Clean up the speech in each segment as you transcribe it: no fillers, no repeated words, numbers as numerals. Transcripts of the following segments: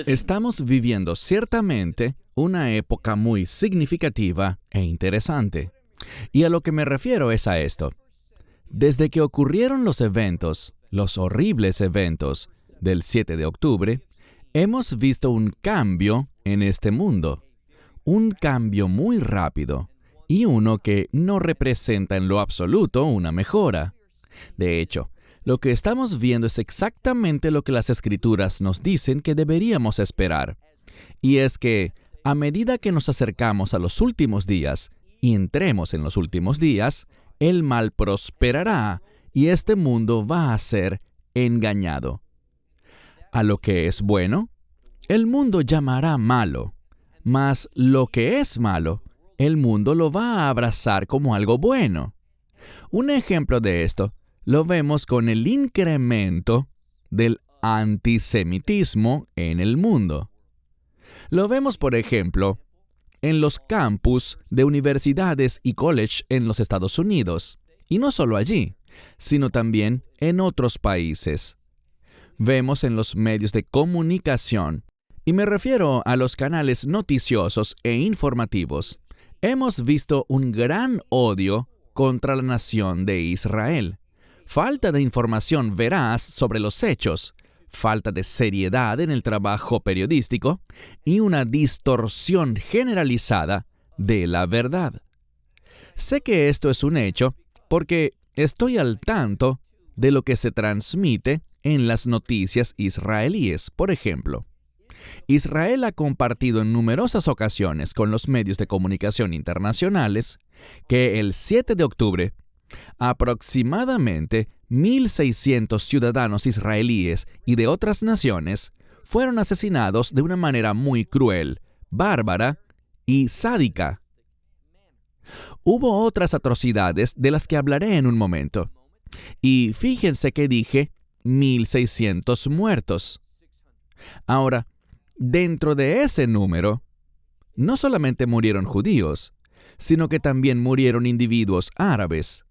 Estamos viviendo ciertamente una época muy significativa e interesante. Y a lo que me refiero es a esto. Desde que ocurrieron los eventos, los horribles eventos del 7 de octubre, hemos visto un cambio en este mundo. Un cambio muy rápido y uno que no representa en lo absoluto una mejora. De hecho, lo que estamos viendo es exactamente lo que las Escrituras nos dicen que deberíamos esperar. Y es que, a medida que nos acercamos a los últimos días y entremos en los últimos días, el mal prosperará y este mundo va a ser engañado. A lo que es bueno, el mundo llamará malo, mas lo que es malo, el mundo lo va a abrazar como algo bueno. Un ejemplo de esto lo vemos con el incremento del antisemitismo en el mundo. Lo vemos, por ejemplo, en los campus de universidades y college en los Estados Unidos, y no solo allí, sino también en otros países. Vemos en los medios de comunicación, y me refiero a los canales noticiosos e informativos, hemos visto un gran odio contra la nación de Israel. Falta de información veraz sobre los hechos, falta de seriedad en el trabajo periodístico y una distorsión generalizada de la verdad. Sé que esto es un hecho porque estoy al tanto de lo que se transmite en las noticias israelíes. Por ejemplo, Israel ha compartido en numerosas ocasiones con los medios de comunicación internacionales que el 7 de octubre aproximadamente 1.600 ciudadanos israelíes y de otras naciones fueron asesinados de una manera muy cruel, bárbara y sádica. Hubo otras atrocidades de las que hablaré en un momento. Y fíjense que dije 1.600 muertos. Ahora, dentro de ese número, no solamente murieron judíos, sino que también murieron individuos árabes,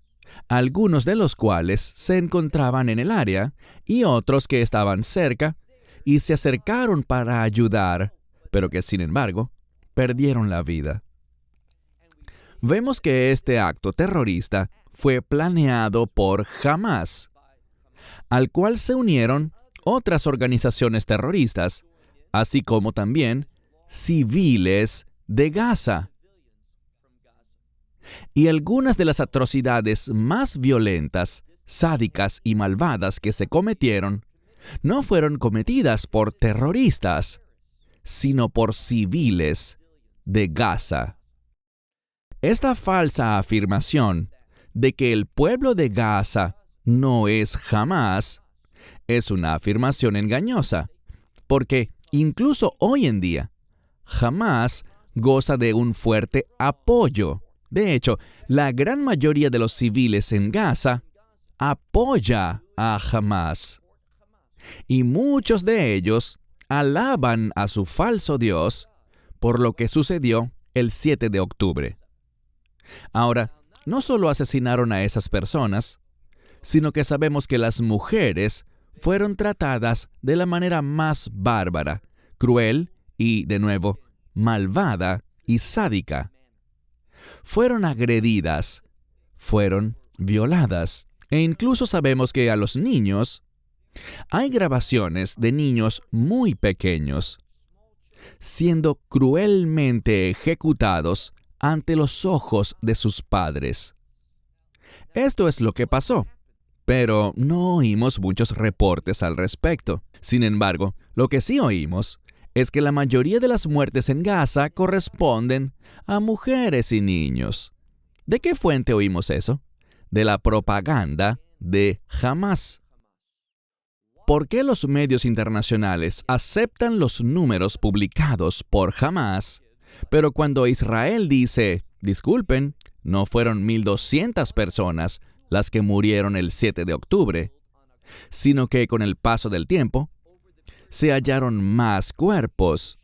algunos de los cuales se encontraban en el área y otros que estaban cerca y se acercaron para ayudar, pero que sin embargo perdieron la vida. Vemos que este acto terrorista fue planeado por Hamás, al cual se unieron otras organizaciones terroristas, así como también civiles de Gaza. Y algunas de las atrocidades más violentas, sádicas y malvadas que se cometieron no fueron cometidas por terroristas, sino por civiles de Gaza. Esta falsa afirmación de que el pueblo de Gaza no es Hamás es una afirmación engañosa, porque incluso hoy en día, Hamás goza de un fuerte apoyo. De hecho, la gran mayoría de los civiles en Gaza apoya a Hamás. Y muchos de ellos alaban a su falso Dios por lo que sucedió el 7 de octubre. Ahora, no solo asesinaron a esas personas, sino que sabemos que las mujeres fueron tratadas de la manera más bárbara, cruel y, de nuevo, malvada y sádica. Fueron agredidas, fueron violadas, e incluso sabemos que a los niños, hay grabaciones de niños muy pequeños siendo cruelmente ejecutados ante los ojos de sus padres. Esto es lo que pasó, pero no oímos muchos reportes al respecto. Sin embargo, lo que sí oímos es que la mayoría de las muertes en Gaza corresponden a mujeres y niños. ¿De qué fuente oímos eso? De la propaganda de Hamás. ¿Por qué los medios internacionales aceptan los números publicados por Hamás, pero cuando Israel dice, disculpen, no fueron 1.200 personas las que murieron el 7 de octubre, sino que con el paso del tiempo se hallaron más cuerpos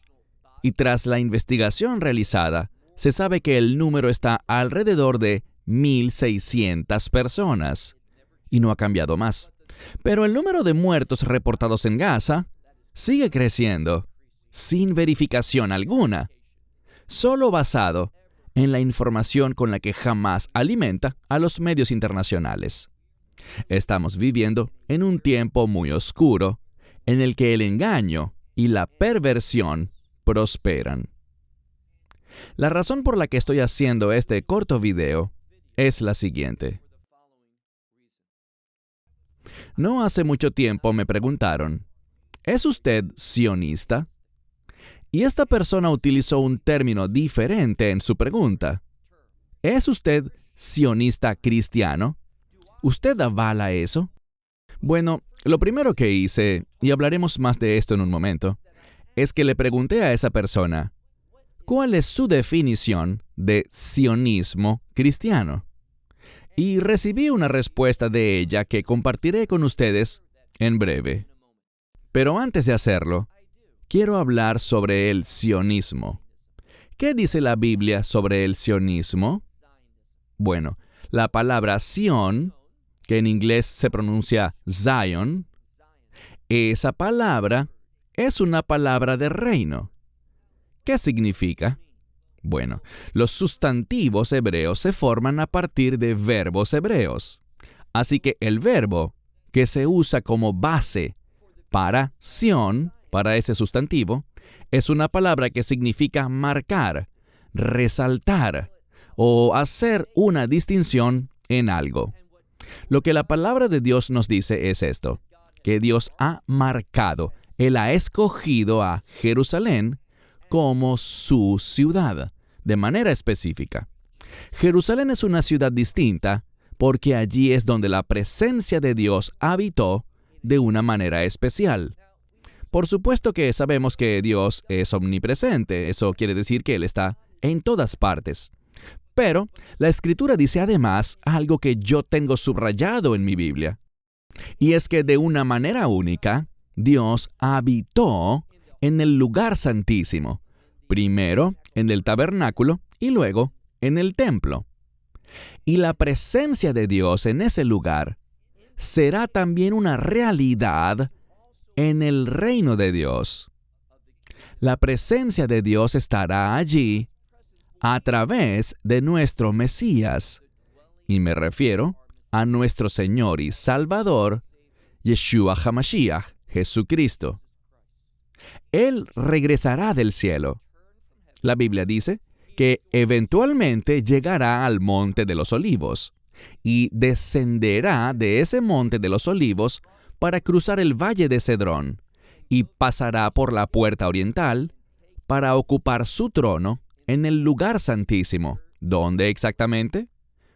Y tras la investigación realizada, se sabe que el número está alrededor de 1,600 personas, y no ha cambiado más. Pero el número de muertos reportados en Gaza sigue creciendo, sin verificación alguna, solo basado en la información con la que Hamás alimenta a los medios internacionales. Estamos viviendo en un tiempo muy oscuro, en el que el engaño y la perversión prosperan. La razón por la que estoy haciendo este corto video es la siguiente. No hace mucho tiempo me preguntaron, ¿es usted sionista? Y esta persona utilizó un término diferente en su pregunta. ¿Es usted sionista cristiano? ¿Usted avala eso? Bueno, lo primero que hice, y hablaremos más de esto en un momento, es que le pregunté a esa persona, ¿cuál es su definición de sionismo cristiano? Y recibí una respuesta de ella que compartiré con ustedes en breve. Pero antes de hacerlo, quiero hablar sobre el sionismo. ¿Qué dice la Biblia sobre el sionismo? Bueno, la palabra Sion, que en inglés se pronuncia Zion, esa palabra es una palabra de reino. ¿Qué significa? Bueno, los sustantivos hebreos se forman a partir de verbos hebreos. Así que el verbo que se usa como base para Sion, para ese sustantivo, es una palabra que significa marcar, resaltar o hacer una distinción en algo. Lo que la palabra de Dios nos dice es esto, que Dios ha marcado, Él ha escogido a Jerusalén como su ciudad, de manera específica. Jerusalén es una ciudad distinta porque allí es donde la presencia de Dios habitó de una manera especial. Por supuesto que sabemos que Dios es omnipresente, eso quiere decir que Él está en todas partes. Pero la Escritura dice además algo que yo tengo subrayado en mi Biblia, y es que de una manera única, Dios habitó en el lugar santísimo, primero en el tabernáculo y luego en el templo. Y la presencia de Dios en ese lugar será también una realidad en el reino de Dios. La presencia de Dios estará allí a través de nuestro Mesías, y me refiero a nuestro Señor y Salvador, Yeshua HaMashiach, Jesucristo. Él regresará del cielo. La Biblia dice que eventualmente llegará al Monte de los Olivos y descenderá de ese Monte de los Olivos para cruzar el valle de Cedrón y pasará por la puerta oriental para ocupar su trono en el lugar santísimo. ¿Dónde exactamente?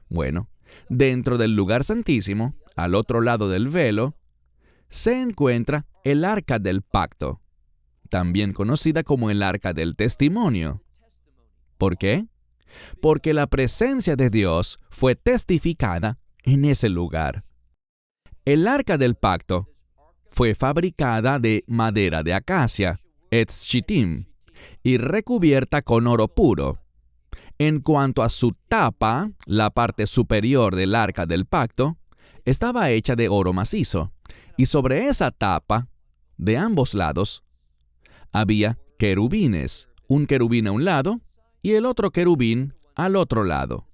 Bueno, dentro del lugar santísimo, al otro lado del velo, se encuentra el Arca del Pacto, también conocida como el Arca del Testimonio. ¿Por qué? Porque la presencia de Dios fue testificada en ese lugar. El Arca del Pacto fue fabricada de madera de acacia, etz shittim, y recubierta con oro puro. En cuanto a su tapa, la parte superior del Arca del Pacto estaba hecha de oro macizo, y sobre esa tapa, de ambos lados, había querubines, un querubín a un lado y el otro querubín al otro lado.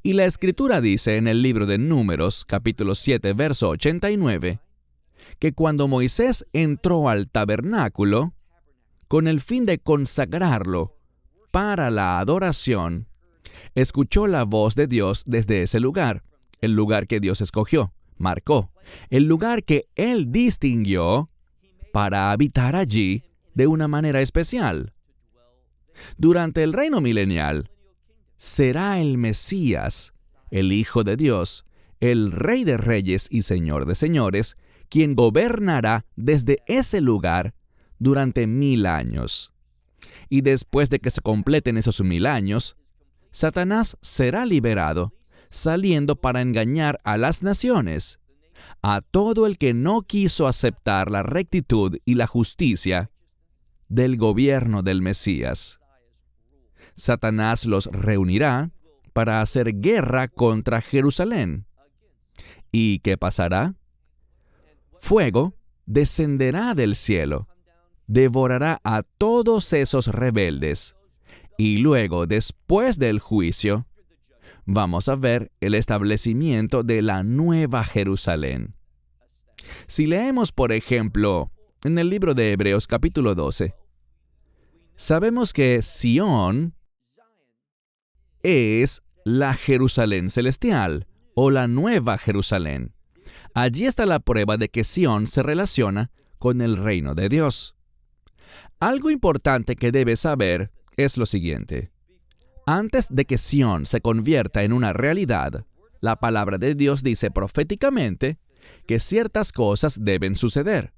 Y la Escritura dice en el libro de Números, capítulo 7, verso 89, que cuando Moisés entró al tabernáculo, con el fin de consagrarlo para la adoración, escuchó la voz de Dios desde ese lugar, el lugar que Dios escogió, marcó, el lugar que Él distinguió para habitar allí de una manera especial. Durante el reino milenial, será el Mesías, el Hijo de Dios, el Rey de Reyes y Señor de Señores, quien gobernará desde ese lugar durante 1000 años. Y después de que se completen esos 1000 años, Satanás será liberado, saliendo para engañar a las naciones, a todo el que no quiso aceptar la rectitud y la justicia del gobierno del Mesías. Satanás los reunirá para hacer guerra contra Jerusalén. ¿Y qué pasará? Fuego descenderá del cielo, devorará a todos esos rebeldes, y luego, después del juicio, vamos a ver el establecimiento de la Nueva Jerusalén. Si leemos, por ejemplo, en el libro de Hebreos capítulo 12, sabemos que Sión es la Jerusalén celestial o la Nueva Jerusalén. Allí está la prueba de que Sión se relaciona con el reino de Dios. Algo importante que debes saber es lo siguiente. Antes de que Sión se convierta en una realidad, la palabra de Dios dice proféticamente que ciertas cosas deben suceder.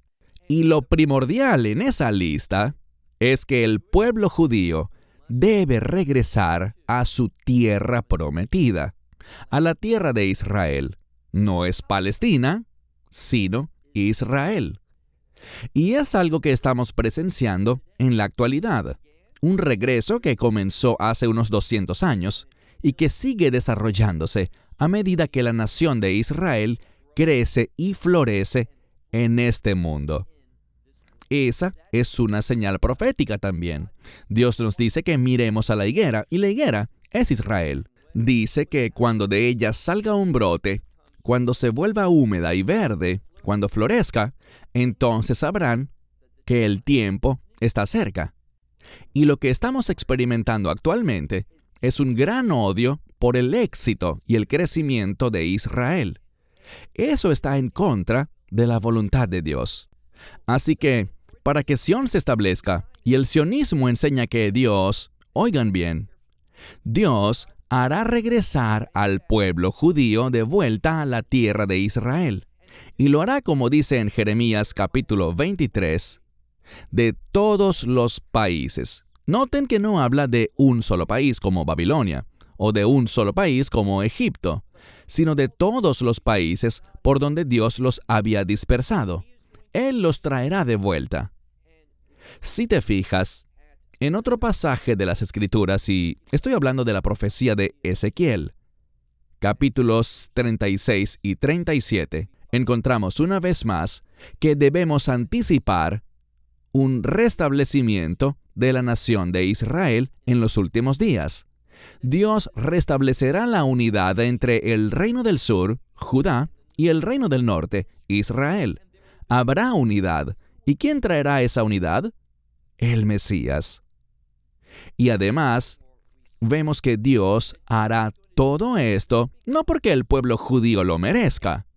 Y lo primordial en esa lista es que el pueblo judío debe regresar a su tierra prometida, a la tierra de Israel. No es Palestina, sino Israel. Y es algo que estamos presenciando en la actualidad. Un regreso que comenzó hace unos 200 años y que sigue desarrollándose a medida que la nación de Israel crece y florece en este mundo. Esa es una señal profética también. Dios nos dice que miremos a la higuera, y la higuera es Israel. Dice que cuando de ella salga un brote, cuando se vuelva húmeda y verde, cuando florezca, entonces sabrán que el tiempo está cerca. Y lo que estamos experimentando actualmente es un gran odio por el éxito y el crecimiento de Israel. Eso está en contra de la voluntad de Dios. Así que, para que Sión se establezca, y el sionismo enseña que Dios, oigan bien, Dios hará regresar al pueblo judío de vuelta a la tierra de Israel. Y lo hará como dice en Jeremías capítulo 23, de todos los países. Noten que no habla de un solo país como Babilonia, o de un solo país como Egipto, sino de todos los países por donde Dios los había dispersado. Él los traerá de vuelta. Si te fijas, en otro pasaje de las Escrituras, y estoy hablando de la profecía de Ezequiel, capítulos 36 y 37, encontramos una vez más que debemos anticipar un restablecimiento de la nación de Israel en los últimos días. Dios restablecerá la unidad entre el reino del sur, Judá, y el reino del norte, Israel. Habrá unidad. ¿Y quién traerá esa unidad? El Mesías. Y además, vemos que Dios hará todo esto no porque el pueblo judío lo merezca,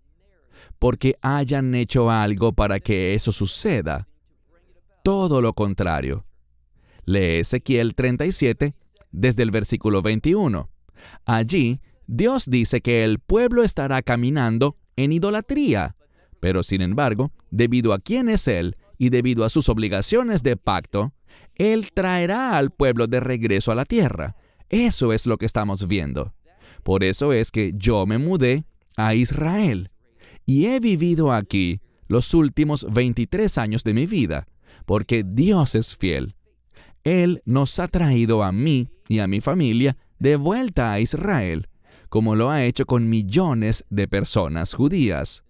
porque hayan hecho algo para que eso suceda. Todo lo contrario. Lee Ezequiel 37, desde el versículo 21. Allí, Dios dice que el pueblo estará caminando en idolatría, pero sin embargo, debido a quién es Él y debido a sus obligaciones de pacto, Él traerá al pueblo de regreso a la tierra. Eso es lo que estamos viendo. Por eso es que yo me mudé a Israel y he vivido aquí los últimos 23 años de mi vida, porque Dios es fiel. Él nos ha traído a mí y a mi familia de vuelta a Israel, como lo ha hecho con millones de personas judías.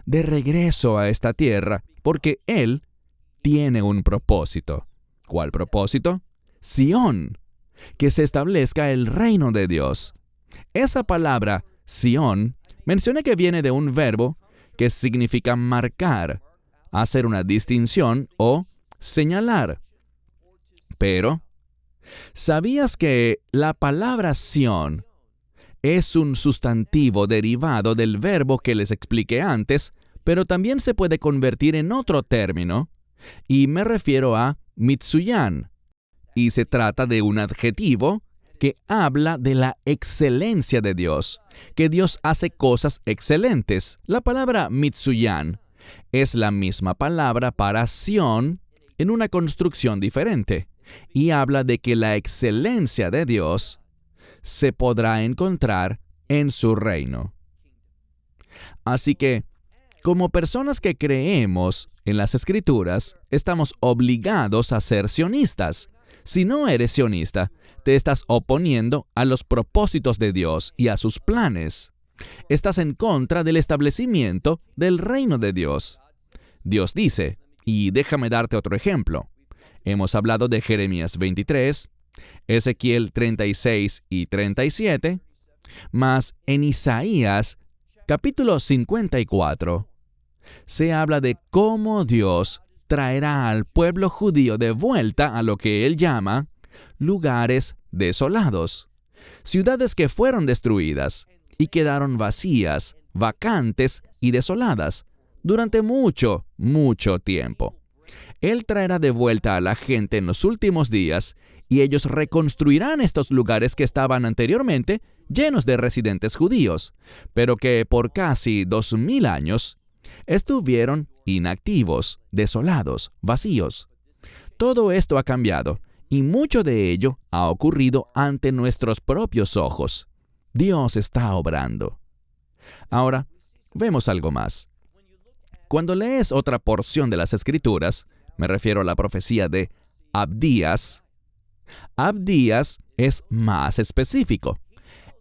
De regreso a esta tierra, porque Él tiene un propósito. ¿Cuál propósito? Sión, que se establezca el reino de Dios. Esa palabra, Sión, mencioné que viene de un verbo que significa marcar, hacer una distinción o señalar. Pero, ¿sabías que la palabra Sión es un sustantivo derivado del verbo que les expliqué antes, pero también se puede convertir en otro término? Y me refiero a Mitsuyan. Y se trata de un adjetivo que habla de la excelencia de Dios, que Dios hace cosas excelentes. La palabra Mitsuyan es la misma palabra para Sión en una construcción diferente, y habla de que la excelencia de Dios se podrá encontrar en su reino. Así que, Como personas que creemos en las Escrituras, estamos obligados a ser sionistas. Si no eres sionista, te estás oponiendo a los propósitos de Dios y a sus planes. Estás en contra del establecimiento del reino de Dios. Dios dice, y déjame darte otro ejemplo. Hemos hablado de Jeremías 23, Ezequiel 36 y 37, mas en Isaías, capítulo 54, se habla de cómo Dios traerá al pueblo judío de vuelta a lo que él llama lugares desolados, ciudades que fueron destruidas y quedaron vacías, vacantes y desoladas durante mucho, mucho tiempo. Él traerá de vuelta a la gente en los últimos días y ellos reconstruirán estos lugares que estaban anteriormente llenos de residentes judíos, pero que por casi 2000 años estuvieron inactivos, desolados, vacíos. Todo esto ha cambiado y mucho de ello ha ocurrido ante nuestros propios ojos. Dios está obrando. Ahora, vemos algo más. Cuando lees otra porción de las Escrituras, me refiero a la profecía de Abdías, Abdías es más específico.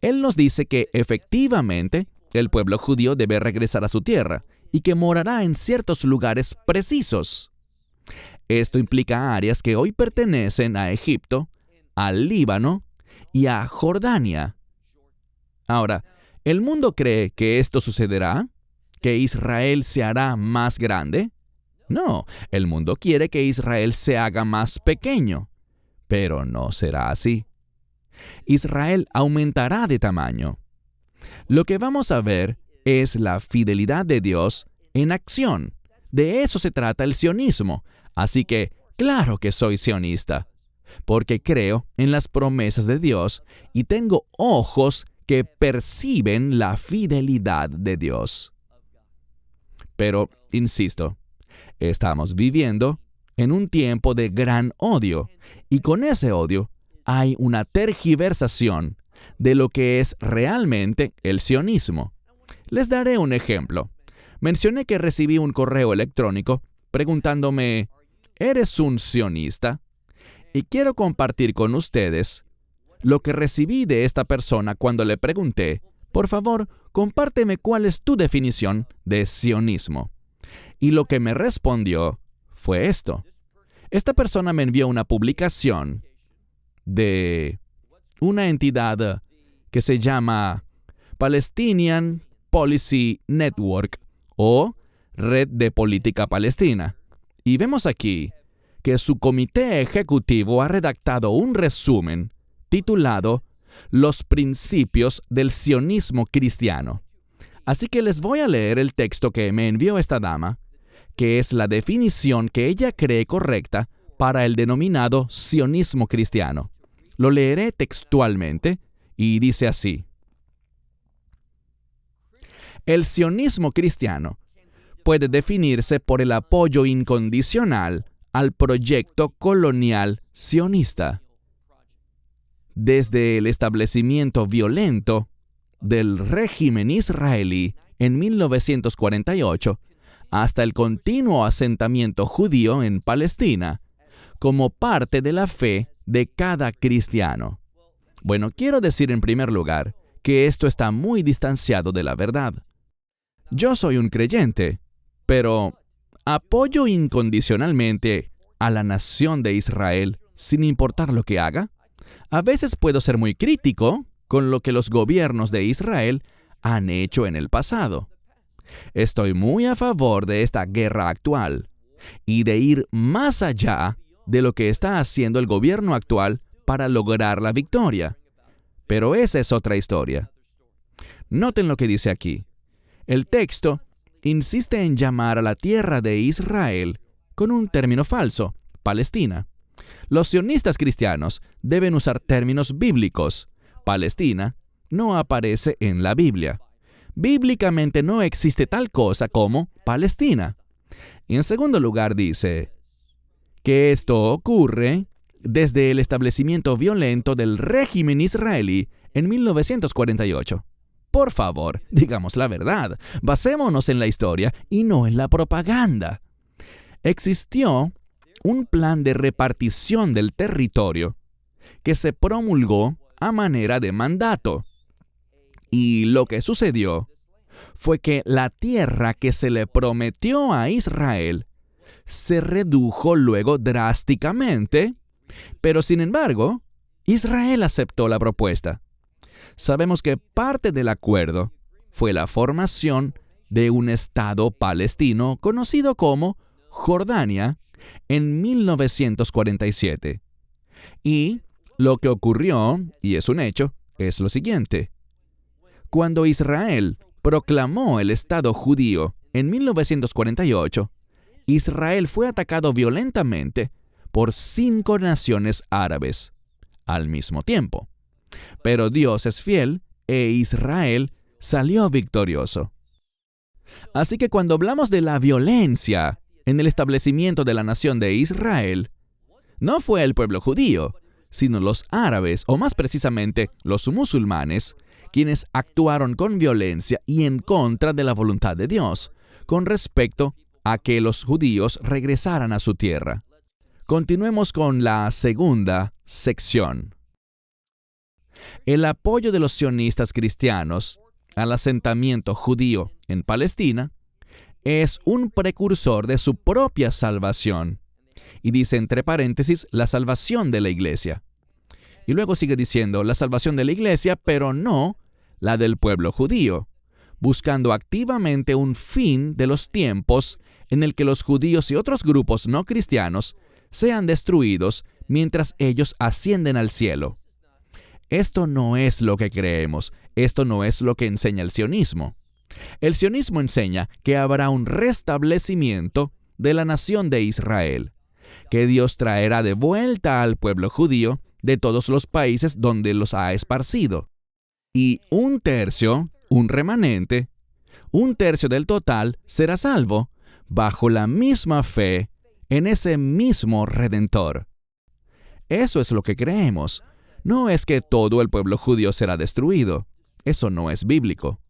Él nos dice que efectivamente el pueblo judío debe regresar a su tierra y que morará en ciertos lugares precisos. Esto implica áreas que hoy pertenecen a Egipto, al Líbano y a Jordania. Ahora, ¿el mundo cree que esto sucederá? ¿Que Israel se hará más grande? No, el mundo quiere que Israel se haga más pequeño, pero no será así. Israel aumentará de tamaño. Lo que vamos a ver es la fidelidad de Dios en acción. De eso se trata el sionismo. Así que, claro que soy sionista, porque creo en las promesas de Dios y tengo ojos que perciben la fidelidad de Dios. Pero, insisto, estamos viviendo en un tiempo de gran odio, y con ese odio hay una tergiversación de lo que es realmente el sionismo. Les daré un ejemplo. Mencioné que recibí un correo electrónico preguntándome, ¿eres un sionista? Y quiero compartir con ustedes lo que recibí de esta persona cuando le pregunté, por favor, compárteme cuál es tu definición de sionismo. Y lo que me respondió fue esto. Esta persona me envió una publicación de una entidad que se llama Palestinian Policy Network o Red de Política Palestina. Y vemos aquí que su comité ejecutivo ha redactado un resumen titulado Los principios del sionismo cristiano. Así que les voy a leer el texto que me envió esta dama, que es la definición que ella cree correcta para el denominado sionismo cristiano. Lo leeré textualmente y dice así. El sionismo cristiano puede definirse por el apoyo incondicional al proyecto colonial sionista. Desde el establecimiento violento del régimen israelí en 1948 hasta el continuo asentamiento judío en Palestina, como parte de la fe de cada cristiano. Bueno, quiero decir en primer lugar que esto está muy distanciado de la verdad. Yo soy un creyente, pero ¿apoyo incondicionalmente a la nación de Israel sin importar lo que haga? A veces puedo ser muy crítico con lo que los gobiernos de Israel han hecho en el pasado. Estoy muy a favor de esta guerra actual y de ir más allá de lo que está haciendo el gobierno actual para lograr la victoria. Pero esa es otra historia. Noten lo que dice aquí. El texto insiste en llamar a la tierra de Israel con un término falso, Palestina. Los sionistas cristianos deben usar términos bíblicos. Palestina no aparece en la Biblia. Bíblicamente no existe tal cosa como Palestina. Y en segundo lugar dice que esto ocurre desde el establecimiento violento del régimen israelí en 1948. Por favor, digamos la verdad. Basémonos en la historia y no en la propaganda. Existió un plan de repartición del territorio que se promulgó a manera de mandato. Y lo que sucedió fue que la tierra que se le prometió a Israel se redujo luego drásticamente, pero sin embargo, Israel aceptó la propuesta. Sabemos que parte del acuerdo fue la formación de un estado palestino conocido como Jordania en 1947. Y lo que ocurrió, y es un hecho, es lo siguiente. Cuando Israel proclamó el Estado judío en 1948, Israel fue atacado violentamente por 5 naciones árabes al mismo tiempo. Pero Dios es fiel e Israel salió victorioso. Así que cuando hablamos de la violencia en el establecimiento de la nación de Israel, no fue el pueblo judío, sino los árabes, o más precisamente los musulmanes, quienes actuaron con violencia y en contra de la voluntad de Dios, con respecto a que los judíos regresaran a su tierra. Continuemos con la segunda sección. El apoyo de los sionistas cristianos al asentamiento judío en Palestina es un precursor de su propia salvación. Y dice entre paréntesis, la salvación de la iglesia. Y luego sigue diciendo, la salvación de la iglesia, pero no la del pueblo judío, buscando activamente un fin de los tiempos en el que los judíos y otros grupos no cristianos sean destruidos mientras ellos ascienden al cielo. Esto no es lo que creemos, esto no es lo que enseña el sionismo. El sionismo enseña que habrá un restablecimiento de la nación de Israel, que Dios traerá de vuelta al pueblo judío de todos los países donde los ha esparcido. Y un tercio, un remanente, un tercio del total será salvo bajo la misma fe en ese mismo Redentor. Eso es lo que creemos. No es que todo el pueblo judío será destruido. Eso no es bíblico.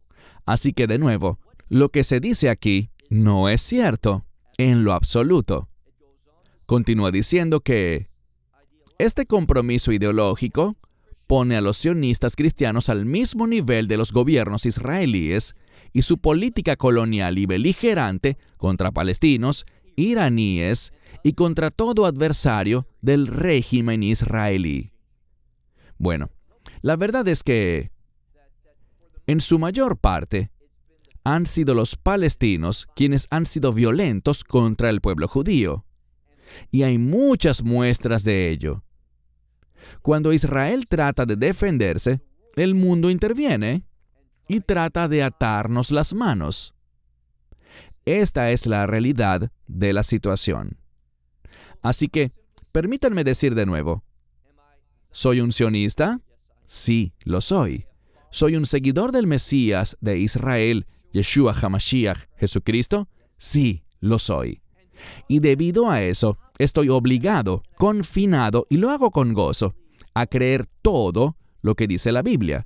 Así que de nuevo, lo que se dice aquí no es cierto en lo absoluto. Continúa diciendo que este compromiso ideológico pone a los sionistas cristianos al mismo nivel de los gobiernos israelíes y su política colonial y beligerante contra palestinos, iraníes y contra todo adversario del régimen israelí. Bueno, la verdad es que, en su mayor parte, han sido los palestinos quienes han sido violentos contra el pueblo judío. Y hay muchas muestras de ello. Cuando Israel trata de defenderse, el mundo interviene y trata de atarnos las manos. Esta es la realidad de la situación. Así que, permítanme decir de nuevo, ¿soy un sionista? Sí, lo soy. ¿Soy un seguidor del Mesías de Israel, Yeshua HaMashiach, Jesucristo? Sí, lo soy. Y debido a eso, estoy obligado, confinado, y lo hago con gozo, a creer todo lo que dice la Biblia.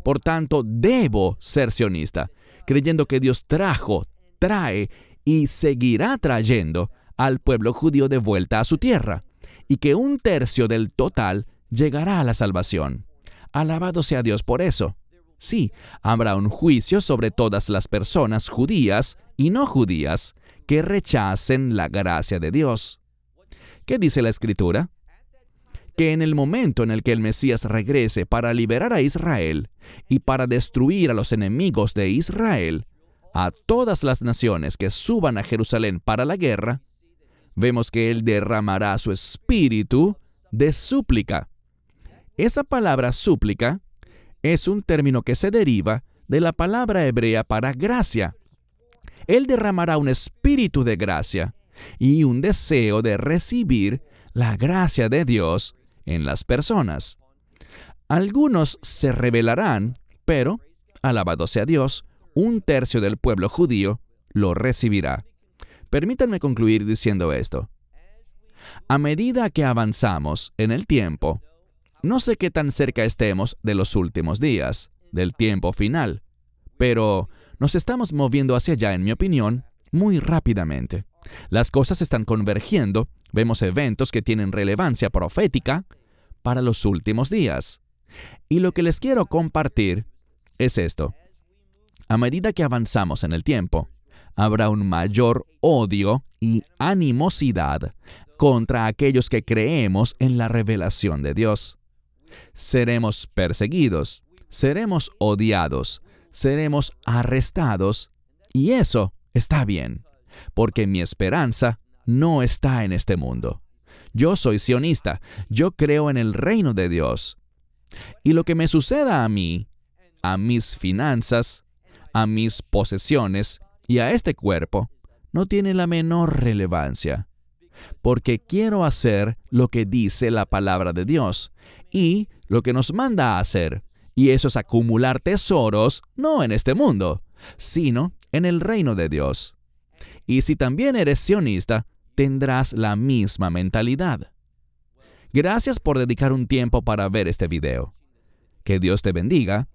Por tanto, debo ser sionista, creyendo que Dios trae y seguirá trayendo al pueblo judío de vuelta a su tierra, y que un tercio del total llegará a la salvación. Alabado sea Dios por eso. Sí, habrá un juicio sobre todas las personas judías y no judías que rechacen la gracia de Dios. ¿Qué dice la Escritura? Que en el momento en el que el Mesías regrese para liberar a Israel y para destruir a los enemigos de Israel, a todas las naciones que suban a Jerusalén para la guerra, vemos que Él derramará su espíritu de súplica. Esa palabra súplica es un término que se deriva de la palabra hebrea para gracia. Él derramará un espíritu de gracia y un deseo de recibir la gracia de Dios en las personas. Algunos se rebelarán, pero, alabado sea Dios, un tercio del pueblo judío lo recibirá. Permítanme concluir diciendo esto. A medida que avanzamos en el tiempo, no sé qué tan cerca estemos de los últimos días, del tiempo final, pero nos estamos moviendo hacia allá, en mi opinión, muy rápidamente. Las cosas están convergiendo, vemos eventos que tienen relevancia profética para los últimos días. Y lo que les quiero compartir es esto. A medida que avanzamos en el tiempo, habrá un mayor odio y animosidad contra aquellos que creemos en la revelación de Dios. Seremos perseguidos, seremos odiados, seremos arrestados, y eso está bien, porque mi esperanza no está en este mundo. Yo soy sionista, yo creo en el reino de Dios. Y lo que me suceda a mí, a mis finanzas, a mis posesiones y a este cuerpo, no tiene la menor relevancia, porque quiero hacer lo que dice la palabra de Dios y lo que nos manda a hacer, y eso es acumular tesoros, no en este mundo, sino en el reino de Dios. Y si también eres sionista, tendrás la misma mentalidad. Gracias por dedicar un tiempo para ver este video. Que Dios te bendiga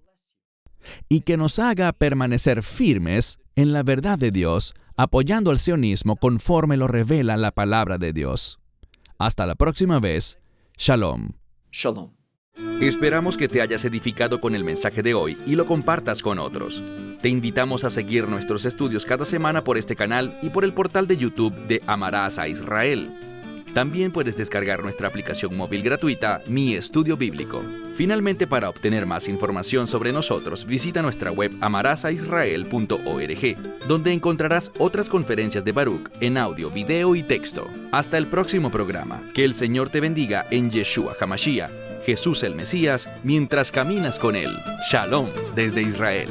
y que nos haga permanecer firmes en la verdad de Dios, apoyando al sionismo conforme lo revela la palabra de Dios. Hasta la próxima vez. Shalom. Shalom. Esperamos que te hayas edificado con el mensaje de hoy y lo compartas con otros. Te invitamos a seguir nuestros estudios cada semana por este canal y por el portal de YouTube de Amarás a Israel. También puedes descargar nuestra aplicación móvil gratuita, Mi Estudio Bíblico. Finalmente, para obtener más información sobre nosotros, visita nuestra web amarasaisrael.org, donde encontrarás otras conferencias de Baruch en audio, video y texto. Hasta el próximo programa. Que el Señor te bendiga en Yeshua HaMashiach, Jesús el Mesías, mientras caminas con Él. Shalom desde Israel.